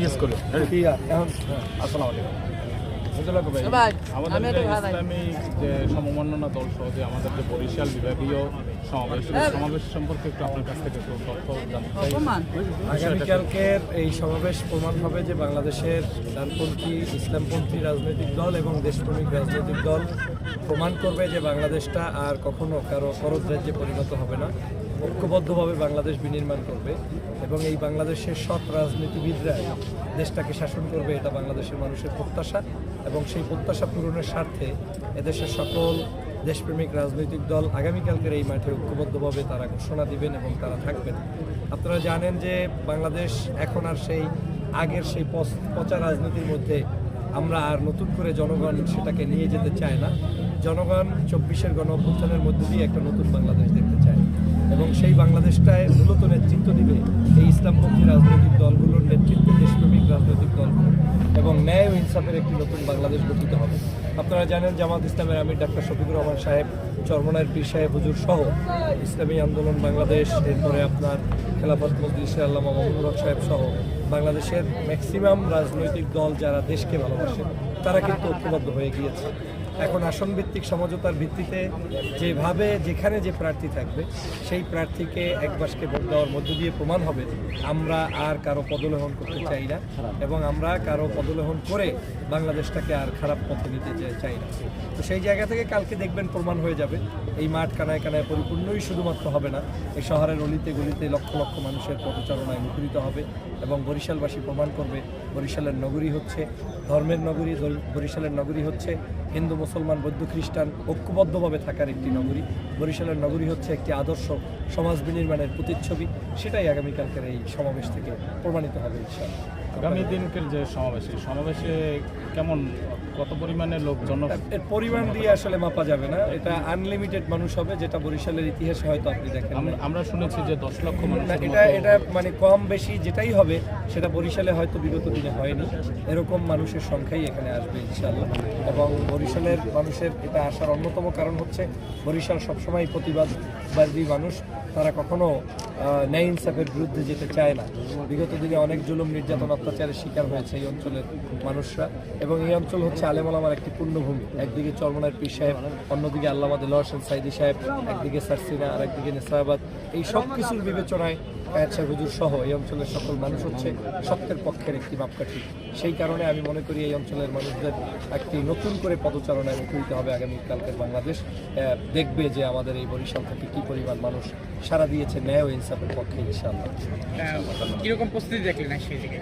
Yes করে আসসালামু আলাইকুম। আমাদের ইসলামী যে সমমন্বনা দল সহ যে আমাদের যে বরিশাল বিভাগীয় সমাবেশ সম্পর্কে একটু আপনার কাছ থেকে একটু তথ্য জানতে চাই। আগামীকালকের এই সমাবেশ প্রমাণ হবে যে বাংলাদেশের ডানপন্থী ইসলামপন্থী রাজনৈতিক দল এবং দেশপ্রেমিক রাজনৈতিক দল প্রমাণ করবে যে বাংলাদেশটা আর কখনো কারো করদ্রাজ্যে পরিণত হবে না। ঐক্যবদ্ধভাবে বাংলাদেশ বিনির্মাণ করবে এবং এই বাংলাদেশের সৎ রাজনীতিবিদরা দেশটাকে শাসন করবে, এটা বাংলাদেশের মানুষের প্রত্যাশা। এবং সেই প্রত্যাশা পূরণের স্বার্থে এদেশের সকল দেশপ্রেমিক রাজনৈতিক দল আগামীকালকের এই মাঠে ঐক্যবদ্ধভাবে তারা ঘোষণা দিবেন এবং তারা থাকবেন। আপনারা জানেন যে বাংলাদেশ এখন আর সেই আগের সেই পচা রাজনীতির মধ্যে আমরা আর নতুন করে জনগণ সেটাকে নিয়ে যেতে চায় না। জনগণ 24-এর গণ অভ্যুত্থানের মধ্যে দিয়ে একটা নতুন বাংলাদেশ দেখতে চায় এবং সেই বাংলাদেশটায় মূলত নেতৃত্ব দিবে এই ইসলামপন্থী রাজনৈতিক দলগুলোর নেতৃত্বে দেশপ্রেমিক রাজনৈতিক দলগুলো এবং ন্যায় ও ইনসাফের একটি নতুন বাংলাদেশ গঠিত হবে। আপনারা জানেন জামাত ইসলামের আমির ডাক্তার শফিকুর রহমান সাহেব, চরমনায়ের পীর সাহেব হুজুর সহ ইসলামী আন্দোলন বাংলাদেশ, এরপরে আপনার খেলাফত মজলিসে আল্লামা মামুনুল হক সাহেব সহ বাংলাদেশের ম্যাক্সিমাম রাজনৈতিক দল যারা দেশকে ভালোবাসে তারা কিন্তু ঐক্যবদ্ধ হয়ে গিয়েছে। এখন আসনভিত্তিক সমঝোতার ভিত্তিতে যেভাবে যেখানে যে প্রার্থী থাকবে সেই প্রার্থীকে একবাসকে ভোট দেওয়ার মধ্য দিয়ে প্রমাণ হবে আমরা আর কারো পদলেহন করতে চাই না এবং আমরা কারো পদলেহন করে বাংলাদেশটাকে আর খারাপ পথে নিতে চাই না। তো সেই জায়গা থেকে কালকে দেখবেন প্রমাণ হয়ে যাবে। এই মাঠ কানায় কানায় পরিপূর্ণই শুধুমাত্র হবে না, এই শহরের অলিতে গলিতে লক্ষ লক্ষ মানুষের পদচারণায় মুখরিত হবে এবং বরিশালবাসী প্রমাণ করবে বরিশালের নগরী হচ্ছে ধর্মের নগরী, বরিশালের নগরী হচ্ছে হিন্দু মুসলমান বৌদ্ধ খ্রিস্টান ঐক্যবদ্ধভাবে থাকার একটি নগরী, বরিশালের নগরী হচ্ছে একটি আদর্শ সমাজ বিনির্মাণের প্রতিচ্ছবি। সেটাই আগামীকালকের এই সমাবেশ থেকে প্রমাণিত হবে ইনশাআল্লাহ। আগামী দিনকের যে সমাবেশে কেমন কত পরিমাণে লোকজন? এর পরিমাণ দিয়ে আসলে মাপা যাবে না, এটা আনলিমিটেড মানুষ হবে, যেটা বরিশালের ইতিহাসে হয়তো আপনি দেখেন। আমরা শুনেছি যে 10 লক্ষ মানুষ। এটা মানে কম বেশি যেটাই হবে সেটা বরিশালে হয়তো বিগত দিনে হয়নি। এরকম মানুষের সংখ্যাই এখানে আসবে ইনশাআল্লাহ। এবং বরিশালের মানুষের এটা আসার অন্যতম কারণ হচ্ছে বরিশাল সবসময় প্রতিবাদী মানুষ, তারা কখনো ন্যায় ইনসাফের বিরুদ্ধে যেতে চায় না। বিগত দিনে অনেক জুলুম নির্যাতন অত্যাচারের শিকার হয়েছে এই অঞ্চলের মানুষরা এবং এই অঞ্চল হচ্ছে আলেম ওলামার একটি পুণ্যভূমি। একদিকে চরমনায়ের পীর সাহেব, অন্যদিকে আল্লামা দেলোয়ার হোসেন সাইদি সাহেব, একদিকে সারসিনা আর একদিকে নেসারাবাদ। এই সব কিছুর বিবেচনায় কায়েদ সাহেব হুজুর সহ এই অঞ্চলের সকল মানুষ হচ্ছে সত্যের পক্ষের একটি মাপকাঠি। সেই কারণে আমি মনে করি এই অঞ্চলের মানুষদের একটি নতুন করে পদচারণায় মুখরিত হবে আগামীকালকের বাংলাদেশ। দেখবে যে আমাদের এই বরিশাল থেকে কী পরিমাণ মানুষ সাড়া দিয়েছে ন্যায় ও ইনসাফের পক্ষে ইনশাআল্লাহ। কিরকম প্রস্তুতি দেখলেন সেই দিকে?